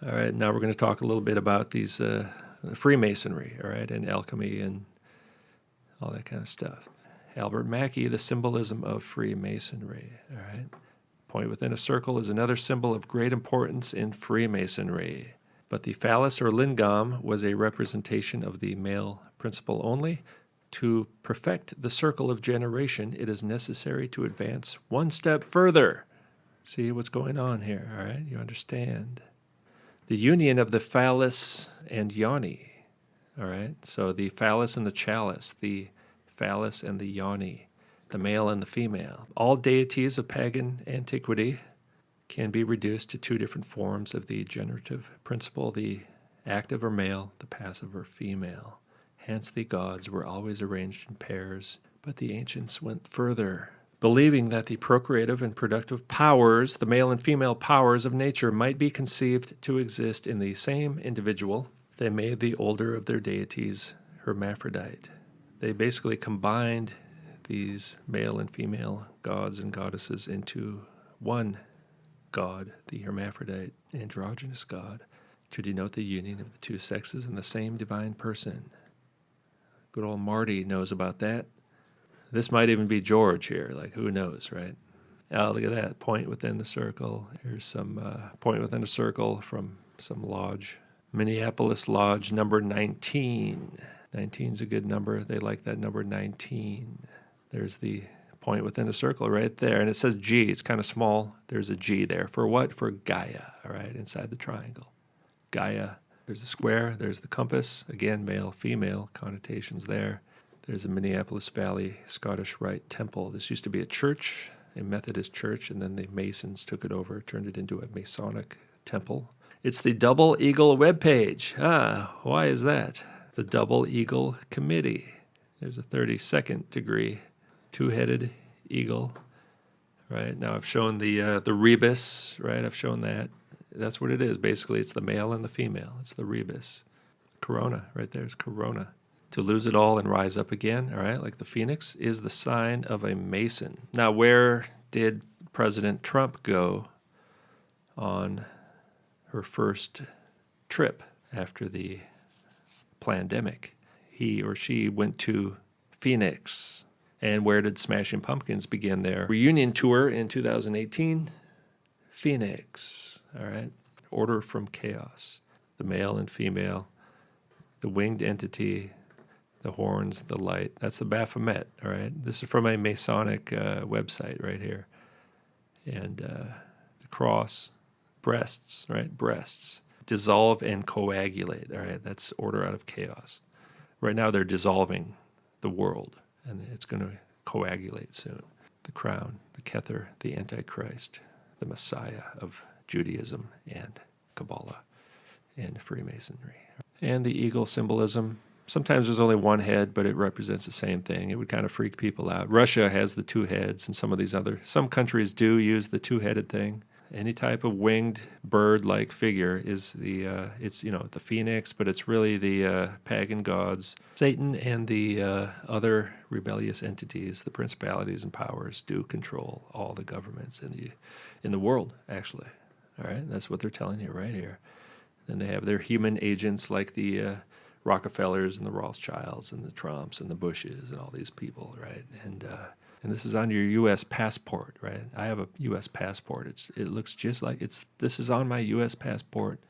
All right, now we're going to talk a little bit about these Freemasonry, all right, and alchemy and all that kind of stuff. Albert Mackey, The Symbolism of Freemasonry, all right. Point within a circle is another symbol of great importance in Freemasonry. But the phallus or lingam was a representation of the male principle only. To perfect the circle of generation, it is necessary to advance one step further. See what's going on here, all right? You understand. The union of the phallus and yoni, all right? So the phallus and the chalice, the phallus and the yoni, the male and the female. All deities of pagan antiquity can be reduced to two different forms of the generative principle, the active or male, the passive or female. Hence the gods were always arranged in pairs, but the ancients went further, believing that the procreative and productive powers, the male and female powers of nature, might be conceived to exist in the same individual. They made the older of their deities hermaphrodite. They basically combined these male and female gods and goddesses into one god, the hermaphrodite, androgynous god, to denote the union of the two sexes in the same divine person. Good old Marty knows about that. This might even be George here, like who knows, right? Oh, look at that, point within the circle. Here's some point within a circle from some lodge. Minneapolis Lodge number 19. 19 is a good number. They like that number 19. There's the point within a circle right there, and it says G. It's kind of small. There's a G there. For what? For Gaia, all right, inside the triangle. Gaia. There's the square. There's the compass. Again, male, female connotations there. There's the Minneapolis Valley Scottish Rite Temple. This used to be a church, a Methodist church, and then the Masons took it over, turned it into a Masonic temple. It's the Double Eagle webpage. Why is that? The Double Eagle Committee. There's a 32nd degree, two-headed eagle. Right now, I've shown the rebis. Right, I've shown that. That's what it is. Basically, it's the male and the female. It's the rebis. Corona, right there's Corona. To lose it all and rise up again, all right, like the phoenix, is the sign of a Mason. Now, where did President Trump go on her first trip after the pandemic? He or she went to Phoenix. And where did Smashing Pumpkins begin their reunion tour in 2018? Phoenix, all right? Order from chaos. The male and female, the winged entity, the horns, the light. That's the Baphomet, all right? This is from a Masonic website right here. And the cross, breasts, right? Breasts. Dissolve and coagulate, all right? That's order out of chaos. Right now they're dissolving the world, and it's going to coagulate soon. The crown, the Kether, the Antichrist, the Messiah of Judaism and Kabbalah and Freemasonry. And the eagle symbolism. Sometimes there's only one head, but it represents the same thing. It would kind of freak people out. Russia has the two heads, and some countries do use the two-headed thing. Any type of winged bird-like figure is it's the phoenix, but it's really the pagan gods. Satan and the other rebellious entities, the principalities and powers, do control all the governments in the world, actually. All right, that's what they're telling you right here. Then they have their human agents like the Rockefellers and the Rothschilds and the Trumps and the Bushes and all these people, right? And this is on your U.S. passport, right? I have a U.S. passport. It looks just like this is on my U.S. passport.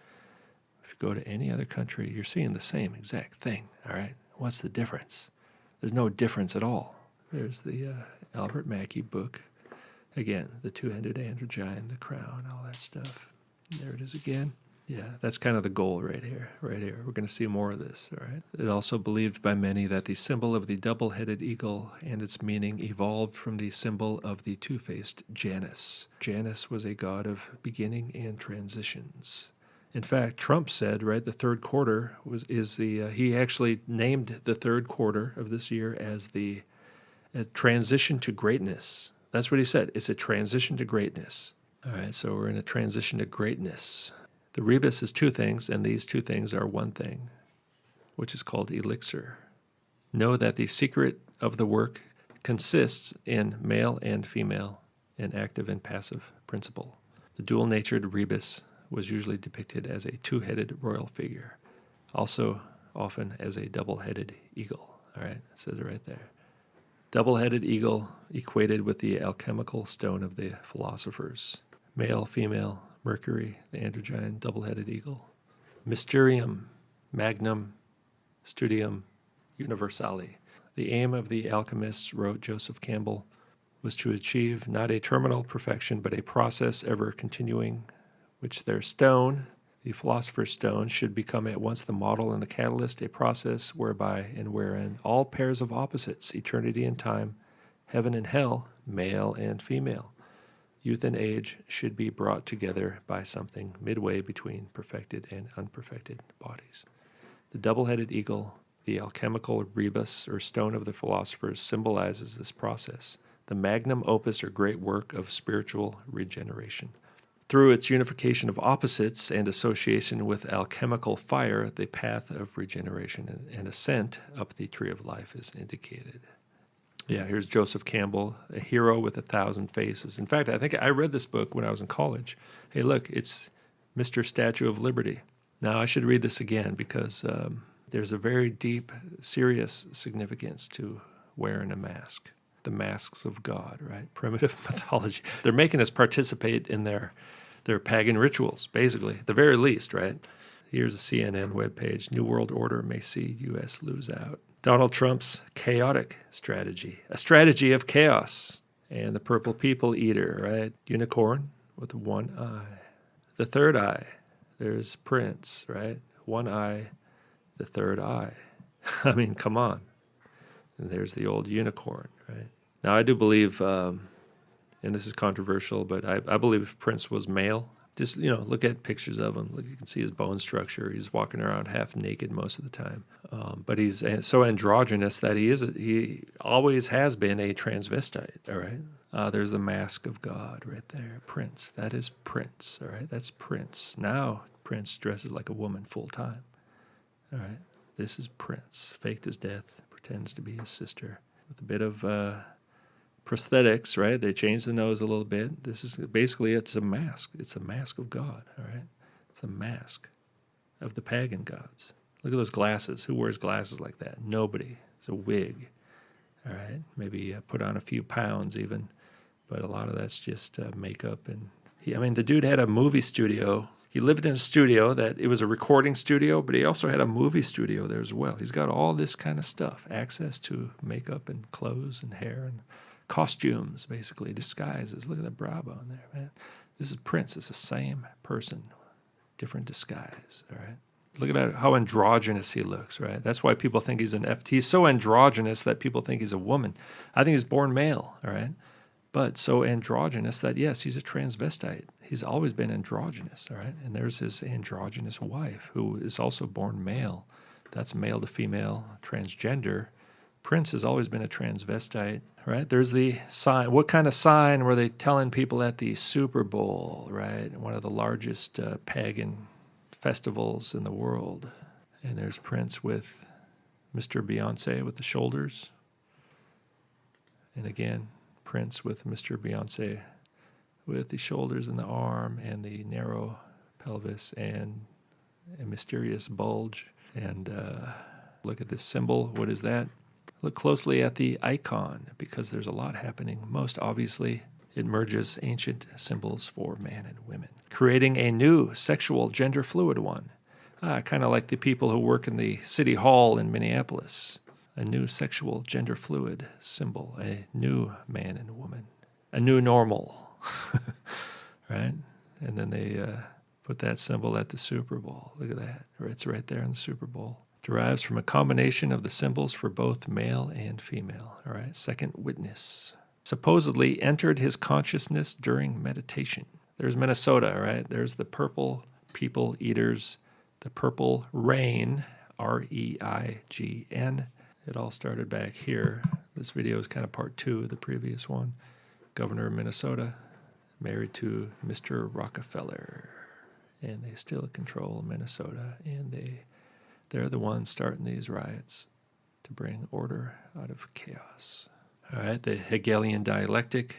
If you go to any other country, you're seeing the same exact thing, all right? What's the difference? There's no difference at all. There's the Albert Mackey book. Again, the two-handed androgyne, the crown, all that stuff. There it is again. Yeah, that's kind of the goal right here, right here. We're going to see more of this, all right? It also believed by many that the symbol of the double-headed eagle and its meaning evolved from the symbol of the two-faced Janus. Janus was a god of beginning and transitions. In fact, Trump said, right, the third quarter he actually named the third quarter of this year as a transition to greatness. That's what he said. It's a transition to greatness. All right, so we're in a transition to greatness. The rebis is two things, and these two things are one thing, which is called elixir. Know that the secret of the work consists in male and female, and active and passive principle. The dual-natured rebis was usually depicted as a two-headed royal figure, also often as a double-headed eagle. All right, it says it right there. Double-headed eagle equated with the alchemical stone of the philosophers. Male, female, Mercury, the androgyne, double-headed eagle. Mysterium, magnum, studium, universale. The aim of the alchemists, wrote Joseph Campbell, was to achieve not a terminal perfection, but a process ever continuing, which their stone, the philosopher's stone, should become at once the model and the catalyst, a process whereby and wherein all pairs of opposites, eternity and time, heaven and hell, male and female, youth and age, should be brought together by something midway between perfected and unperfected bodies. The double-headed eagle, the alchemical rebis, or stone of the philosophers, symbolizes this process, the magnum opus or great work of spiritual regeneration. Through its unification of opposites and association with alchemical fire, the path of regeneration and ascent up the tree of life is indicated. Yeah, here's Joseph Campbell, a hero with 1,000 faces. In fact, I think I read this book when I was in college. Hey, look, it's Mr. Statue of Liberty. Now, I should read this again because there's a very deep, serious significance to wearing a mask. The masks of God, right? Primitive mythology. They're making us participate in their pagan rituals, basically, at the very least, right? Here's a CNN webpage. New World Order may see U.S. lose out. Donald Trump's chaotic strategy, a strategy of chaos. And the purple people eater, right? Unicorn with one eye. The third eye, there's Prince, right? One eye, the third eye. I mean, come on. And there's the old unicorn, right? Now, I do believe, and this is controversial, but I believe Prince was male. Just, look at pictures of him. Look, you can see his bone structure. He's walking around half naked most of the time. But he's so androgynous that he always has been a transvestite, all right? There's the mask of God right there. Prince. That is Prince, all right? That's Prince. Now, Prince dresses like a woman full time, all right? This is Prince. Faked his death, pretends to be his sister with a bit of prosthetics, right? They changed the nose a little bit. This is basically, it's a mask. It's a mask of God, all right? It's a mask of the pagan gods. Look at those glasses. Who wears glasses like that? Nobody. It's a wig, all right? Maybe put on a few pounds even, but a lot of that's just makeup. And the dude had a movie studio. He lived in a studio that it was a recording studio, but he also had a movie studio there as well. He's got all this kind of stuff, access to makeup and clothes and hair and costumes, basically, disguises. Look at that brow bone there, man. This is Prince. It's the same person, different disguise, all right? Look at how androgynous he looks, right? That's why people think he's an FT. He's so androgynous that people think he's a woman. I think he's born male, all right? But so androgynous that, yes, he's a transvestite. He's always been androgynous, all right? And there's his androgynous wife, who is also born male. That's male to female, transgender. Prince has always been a transvestite, right? There's the sign. What kind of sign were they telling people at the Super Bowl, right? One of the largest pagan festivals in the world. And there's Prince with Mr. Beyonce with the shoulders. And again, Prince with Mr. Beyonce with the shoulders and the arm and the narrow pelvis and a mysterious bulge. And look at this symbol. What is that? Look closely at the icon because there's a lot happening. Most obviously, it merges ancient symbols for man and women, creating a new sexual gender fluid one, kind of like the people who work in the city hall in Minneapolis. A new sexual gender fluid symbol, a new man and woman, a new normal, right? And then they put that symbol at the Super Bowl. Look at that. It's right there in the Super Bowl. Derives from a combination of the symbols for both male and female. All right, second witness. Supposedly entered his consciousness during meditation. There's Minnesota, right? There's the purple people eaters, the purple rain, R-E-I-G-N. It all started back here. This video is kind of part 2 of the previous one. Governor of Minnesota, married to Mr. Rockefeller. And they still control Minnesota, and they're the ones starting these riots to bring order out of chaos. All right, the Hegelian dialectic,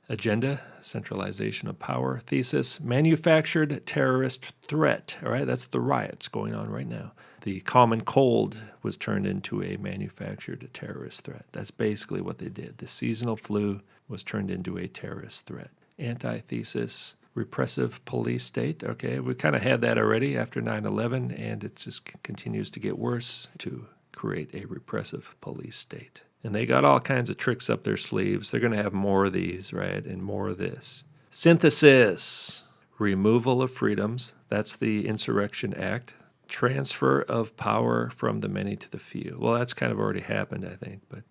Agenda, centralization of power. Thesis, manufactured terrorist threat. All right, that's the riots going on right now. The common cold was turned into a manufactured terrorist threat. That's basically what they did. The seasonal flu was turned into a terrorist threat. Antithesis, repressive police state. Okay, we kind of had that already after 9/11, and it just continues to get worse to create a repressive police state. And they got all kinds of tricks up their sleeves. They're going to have more of these, right, and more of this. Synthesis, removal of freedoms. That's the Insurrection Act. Transfer of power from the many to the few. Well, that's kind of already happened, I think. But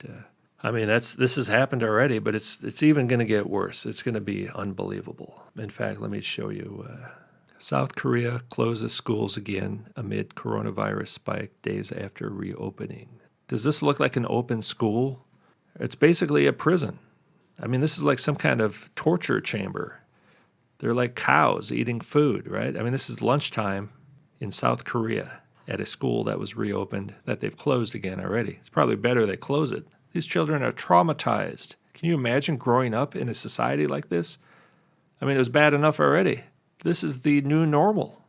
I mean, this has happened already, but it's even going to get worse. It's going to be unbelievable. In fact, let me show you. South Korea closes schools again amid coronavirus spike days after reopening. Does this look like an open school? It's basically a prison. I mean, this is like some kind of torture chamber. They're like cows eating food, right? I mean, this is lunchtime in South Korea at a school that was reopened that they've closed again already. It's probably better they close it. These children are traumatized. Can you imagine growing up in a society like this? I mean, it was bad enough already. This is the new normal.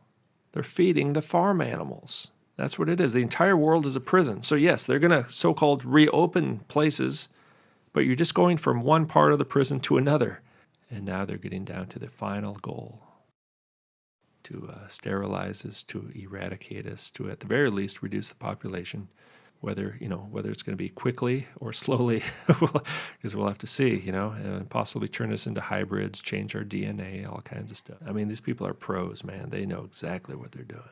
They're feeding the farm animals. That's what it is. The entire world is a prison. So yes, they're going to so-called reopen places, but you're just going from one part of the prison to another. And now they're getting down to the final goal, to sterilize us, to eradicate us, to at the very least reduce the population. Whether it's going to be quickly or slowly, because we'll have to see, and possibly turn us into hybrids, change our DNA, all kinds of stuff. I mean, these people are pros, man. They know exactly what they're doing.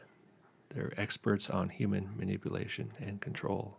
They're experts on human manipulation and control.